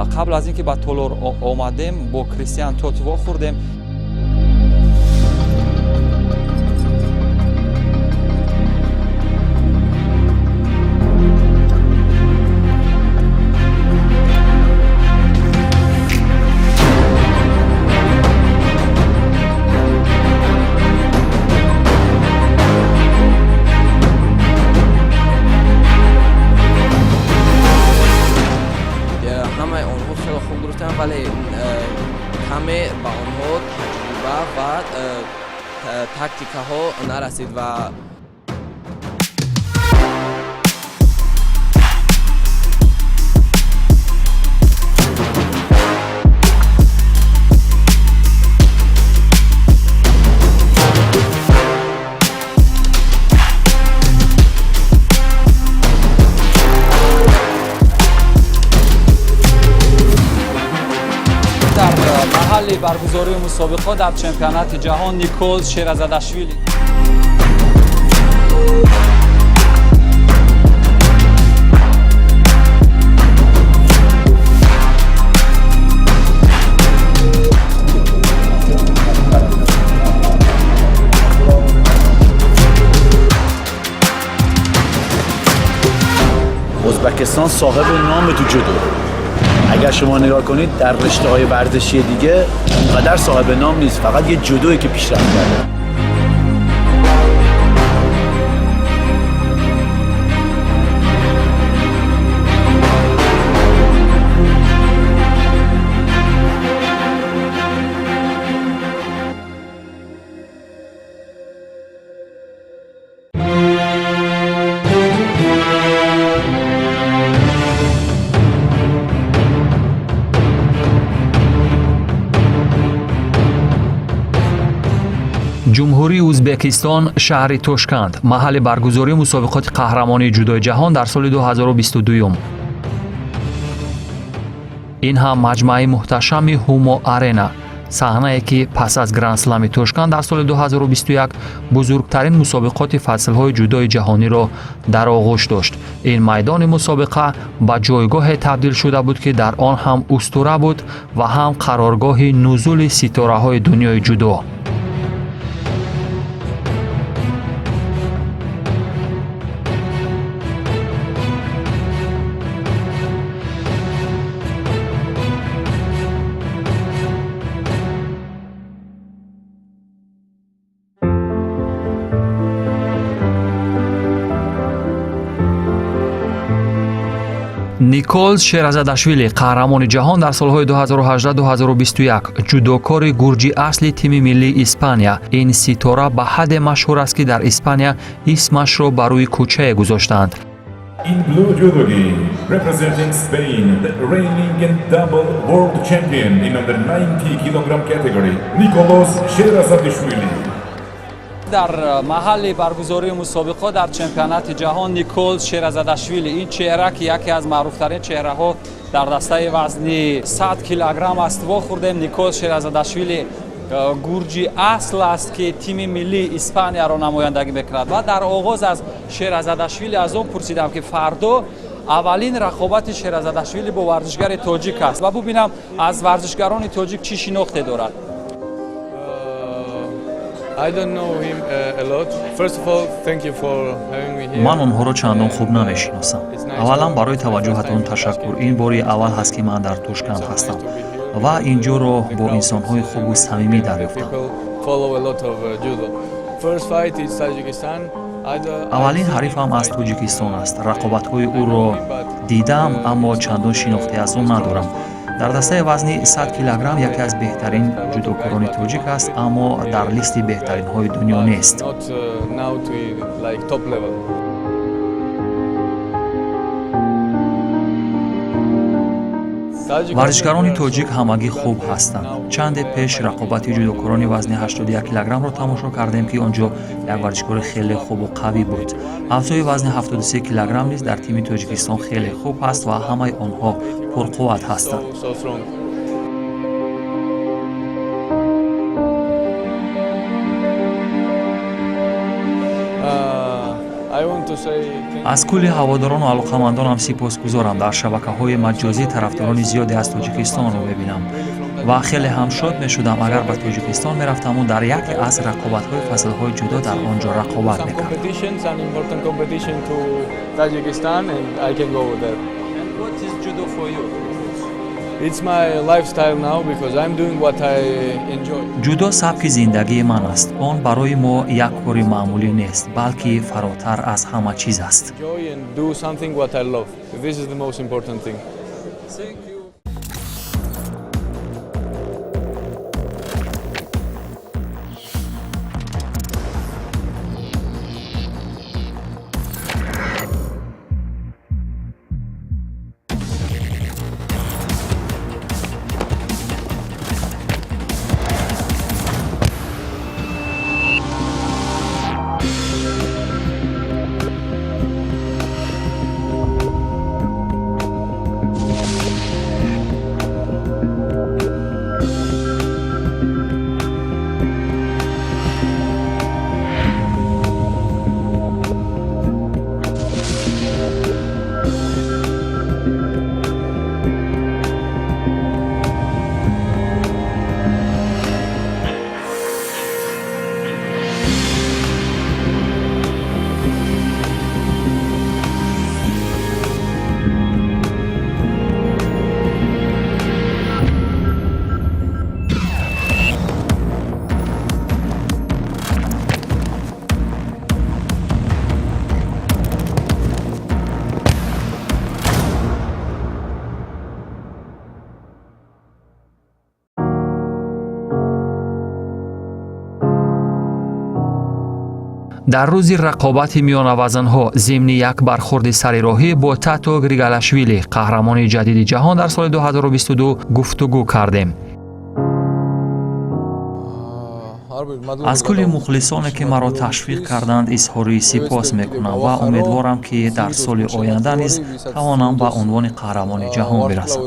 قبل از اینکه با تولور آمدیم با کریستیان توتو خوردیم. ولی همه با آنها تجربه و تاکتیک ها نرسید و محل برگزاری مسابقات در چمپیونات جهان نیکول شیرزاداشویلی ازبکستان صاحب نام تو جودو. اگر شما نگاه کنید در رشته‌های ورزشی دیگه اونقدر صاحب نام نیست، فقط یه جودویی که پیشرفت کرده. جمهوری ازبکستان شهر توشکند محل برگزاری مسابقات قهرمانی جودوی جهان در سال 2022. این هم مجمع محتشم هومو آرنا، صحنه‌ای که پس از گرند اسلم توشکند در سال 2021 بزرگترین مسابقات فصل‌های جودوی جهانی را در آغوش داشت. این میدان مسابقه به جایگاه تبدیل شده بود که در آن هم اسطوره بود و هم قرارگاه نزول ستاره‌های دنیای جودو. نیکول شیرزاداشویلی قهرمان جهان در سالهای 2018-2021 جودوکار گرجی اصلی تیم ملی اسپانیا. این ستاره به حد مشهور است که در اسپانیا اسمش را بر روی کوچه گذاشتند. In blue judogi, representing Spain, the reigning and double world champion in under 90 kg category, Nicolas Sherazadishvili. در محل برگزاری مسابقات در چمپیونات جهان نیکول شیرزاداشویلی، این چهره که یکی از معروفترین چهره ها در دسته وزنی 100 کیلوگرم است خوردیم. نیکول شیرزاداشویلی گرجی اصل است که تیم ملی اسپانیا را نمایندگی میکند و در آغاز از شیرزاداشویلی از اون پرسیدم که فردا اولین رقابت شیرزاداشویلی با ورزشگر تاجیک است و ببینم از ورزشگران تاجیک چی شناخته دارد. من آنها را چندان خوب نمیشناسم. اولا برای توجهتان تشکر. این باری اول هست که من در توشکند هستم و اینجا را با انسان‌های خوب و صمیمی دریافتم. اولین حریفم از تاجیکستان است. رقابت‌های او را دیدم اما چندان شناخته از آن ندارم. در دسته وزنی 100 کیلوگرم یکی از بهترین جودوکاران تاجیک است اما در لیست بهترین های دنیا نیست. ورزشکاران تاجیک همگی خوب هستند. چند پیش رقابت جودوکاران وزن 81 کیلوگرم را تماشا کردیم که آنجا یک ورزشکار خیلی خوب و قوی بود. افزای وزن 73 کیلوگرم نیز در تیم تاجیکستان خیلی خوب است و همه آنها پرقوت هستند. I want to say thank аз кулли ҳаводорон ва алоқамандонам сипосгузорам. дар шабакаҳои маҷозӣ тарафдорони зиёде аз тоҷикистонро мебинам ва хеле ҳам шод мешудам агар ба тоҷикистон мерафтаму дар яке аз рақобатҳои фаслҳои ҷудо дар он ҷо рақобат some мекардам. competitions, an important competition to Tajikistan, and I can go there. And what is judo for you? It's my lifestyle now because I'm doing what I enjoy. ҷудо сабки зиндагии ман аст. он барои мо як кори маъмулӣ нест, балки фаротар аз ҳама чиз аст. Enjoy and do something what I love. This is the most important thing. Thank you. дар рӯзи рақобати миёнавазнҳо зимни як бархурди сарироҳӣ бо Тато Григалашвили, қаҳрамони ҷадиди ҷаҳон дар соли 2022 гуфтугӯ кардем. аз кулли мухлисоне ки маро ташвиқ карданд изҳори сипос мекунам ва умедворам ки дар соли оянда низ тавонам ба унвони қаҳрамони ҷаҳон бирасам.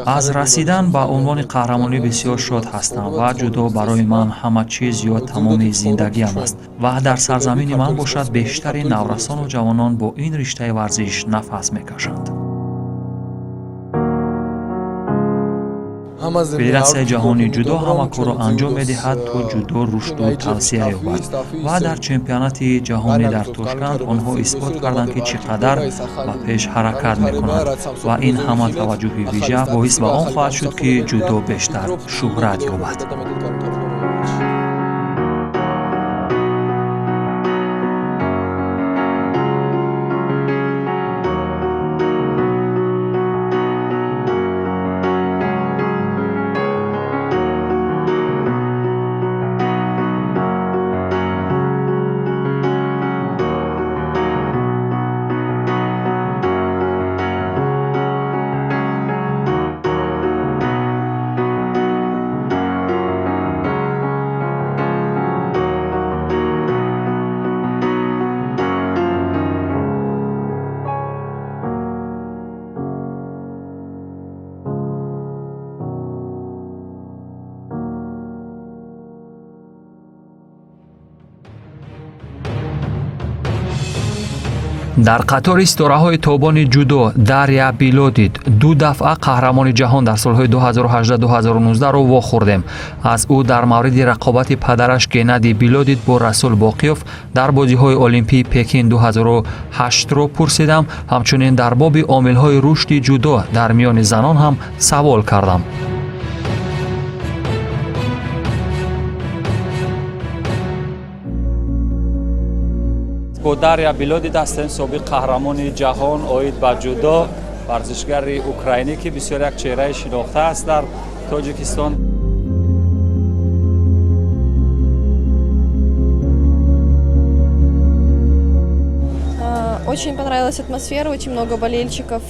аз расидан ба унвони қаҳрамонӣ бисёр шод ҳастам ва ҷудо барои ман ҳама чиз ё тамоми зиндагиам аст ва дар сарзамини ман бошад бештари наврасону ҷавонон бо ин риштаи варзиш нафас мекашанд. федератсияи ҷаҳони ҷудо ҳама корро анҷом медиҳад то ҷудо рушду тавсия ёбад ва дар чемпионати ҷаҳонӣ дар Тошканд онҳо исбот карданд ки чӣ қадар ба пеш ҳаракат мекунанд ва ин ҳама таваҷҷӯҳи вижа боис ба он хоҳад шуд ки ҷудо бештар шӯҳрат ёбад. дар қатори истораҳои тобони ҷудо Дарья Билодид ду дафъа қаҳрамони ҷаҳон дар солҳои 2018-2019-ро вохӯрдем. аз ӯ дар мавриди рақобати падараш Геннадий Билодид бо Расул Боқиёв дар бозиҳои Олимпии Пекин 2008-ро пурсидам. ҳамчунин дар боби омилҳои рушди ҷудо дар миёни занон ҳам савол кардам. با دریا بیلودید هستیم، سابق قهرمان جهان اوید با جودو، ورزشگر اوکراینی که بسیار یک چهره شناخته است در تاجیکستان. Очень понравилась атмосфера, очень много болельщиков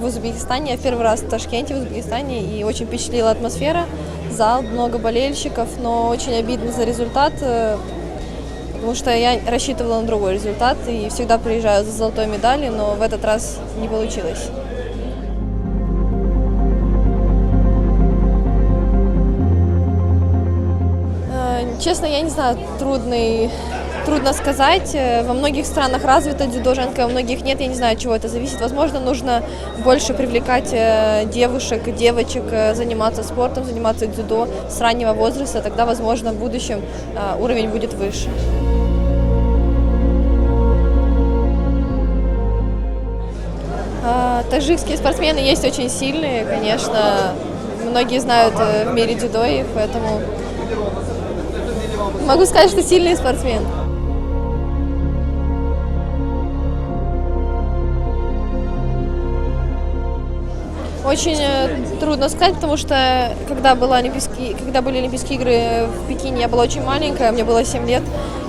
в Узбекистане. Я первый раз в Ташкенте, в Узбекистане, и очень впечатлила атмосфера. Зал, много болельщиков, но очень обидно за результат. потому что я рассчитывала на другой результат и всегда приезжаю за золотой медалью, но в этот раз не получилось. Честно, я не знаю, трудно сказать. Во многих странах развито дзюдо женское, во многих нет. Я не знаю, от чего это зависит. Возможно, нужно больше привлекать девушек, девочек, заниматься спортом, заниматься дзюдо с раннего возраста. Тогда, возможно, в будущем уровень будет выше. Таджикские спортсмены есть очень сильные, конечно. Многие знают в мире дзюдо их, поэтому могу сказать, что сильный спортсмен. Очень трудно сказать, потому что когда были Олимпийские игры в Пекине, я была очень маленькая, мне было 7 лет,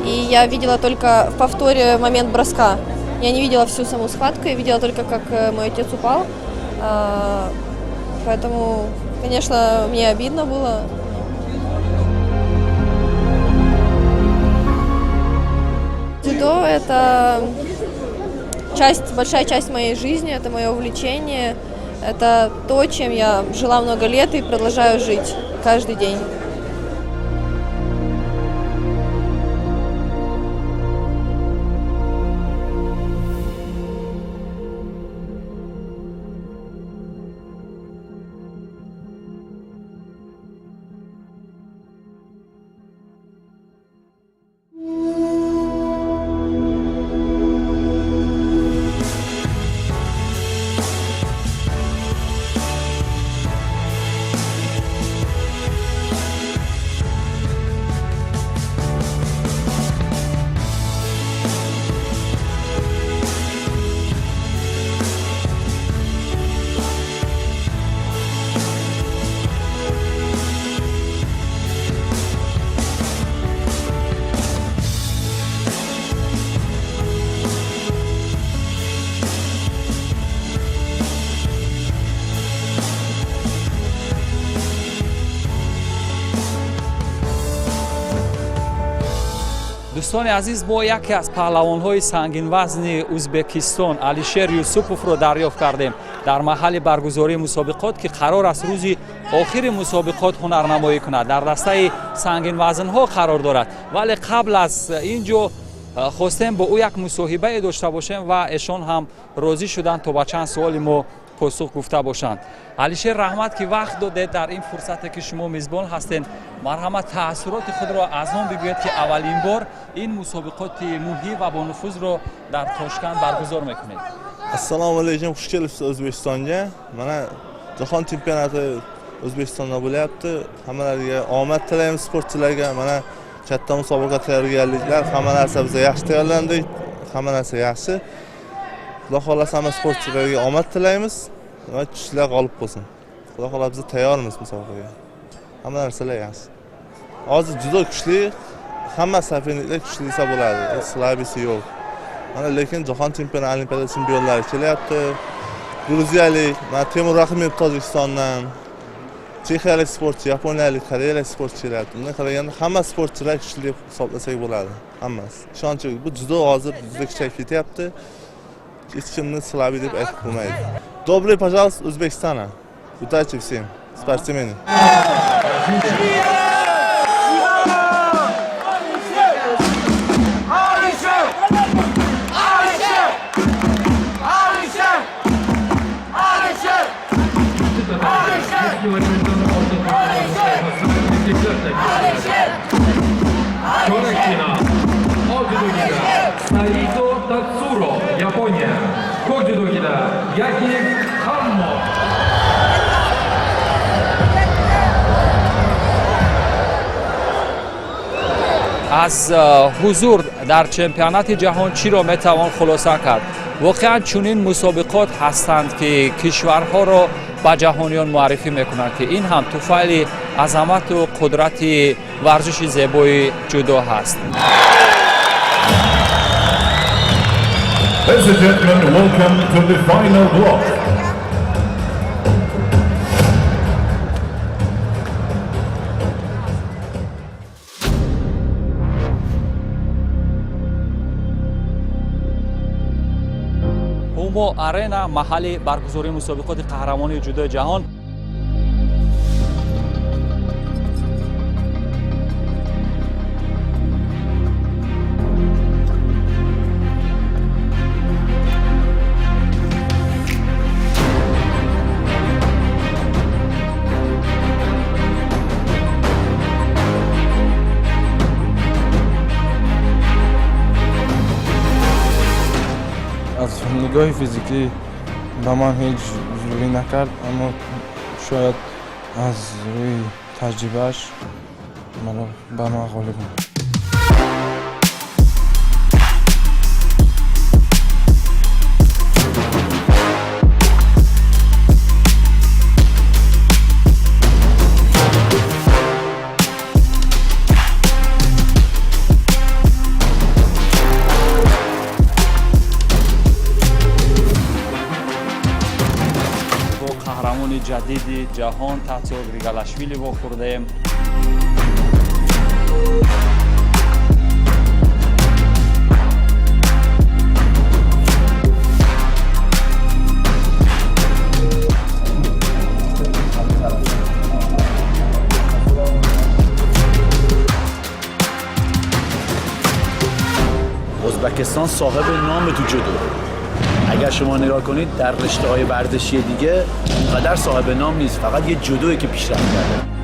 и я видела только в повторе момент броска. Я не видела всю саму схватку, я видела только, как мой отец упал. Поэтому, конечно, мне обидно было. Дзюдо – это большая часть моей жизни, это мое увлечение, это то, чем я жила много лет и продолжаю жить каждый день. دوستان عزیز، ما یکی از پهلوان‌های سنگین وزن ازبکستان علیشیر یوسوپوف رو دریافت کردیم در محل برگزاری مسابقات که قرار است روز آخر مسابقات هنرنمایی کند. در دسته سنگین وزن‌ها قرار دارد، ولی قبل از اینجا خواستیم با او یک مصاحبه داشته باشیم و ایشان هم راضی شدن تا با چند سوال ما پاسخ گفته باشند. علیشیر رحمت که وقت دادید در این فرصتی که شما میزبان هستین، مرحمت تأثیرات خود را از آن بگویید که اولین بار این مسابقات مهم و با نفوذ را در تاشکند برگزار میکنید. Assalomu alaykum, xush kelibsiz O'zbekistonga. Mana jahon chempionati O'zbekistonda bo'lyapti. Hammalariga omad tilaymiz sportchilarga. Mana katta musobaqa tayyorgarliklar, hamma narsa biz yaxshi tayyorlandik. Hamma narsa yaxshi. Xudo xolasa hamma sportchilarga omad tilaymiz va kuchlar g'olib bo'lsin. Xudo xolasa biz tayyormiz musobaqaga. Hamma narsalar yaxshi. Hozir juda kuchli, hamma safinliklar kuchli desa bo'ladi. Slabisi yo'q. Mana lekin jahon chempionati olimpiada chempionlari kelyapti. Gruziyalik, Temur Rahimov Tojikistondan, chexiyalik sportchi, yaponiyalik, koreyalik sportchi kelyapti. Bundan qaraganda hamma sportchilar kuchli deb hisoblasak bo'ladi. Hammasi. Ishonchli, bu juda hozir juda kuchayib ketyapti. Hech kimni slabiy deb aytib bo'lmaydi. Добрый, пожалуйста, O'zbekistona. Удачи всем спортсменам. Naito Tatsuro, Japonia. Kojudo-gida Yaki Hammo. از حضور در چمپیونات جهان چی را میتوان خلاصه کرد؟ واقعا چنین مسابقات هستند که کشورها را به جهانیان معرفی میکنند که این هم توفیل عظمت و قدرت ورزش زیبای جودو هست. Ladies and gentlemen, welcome to the final block. هومو آرنا محل برگزاری مسابقات قهرمانی جودو جهان. از نگاه فیزیکی به من هیچ جوری نکرد، اما شاید از روی تجربهش به من غالب بود. قهرمان جدید جهان تاتسو گریگالاشویلی واخوردیم. ازبکستان صاحب نام تو جودو. اگر شما نگاه کنید در رشته‌های ورزشی دیگه اونقدر صاحب نام نیست، فقط یه جودویی که پیشرفت کرده.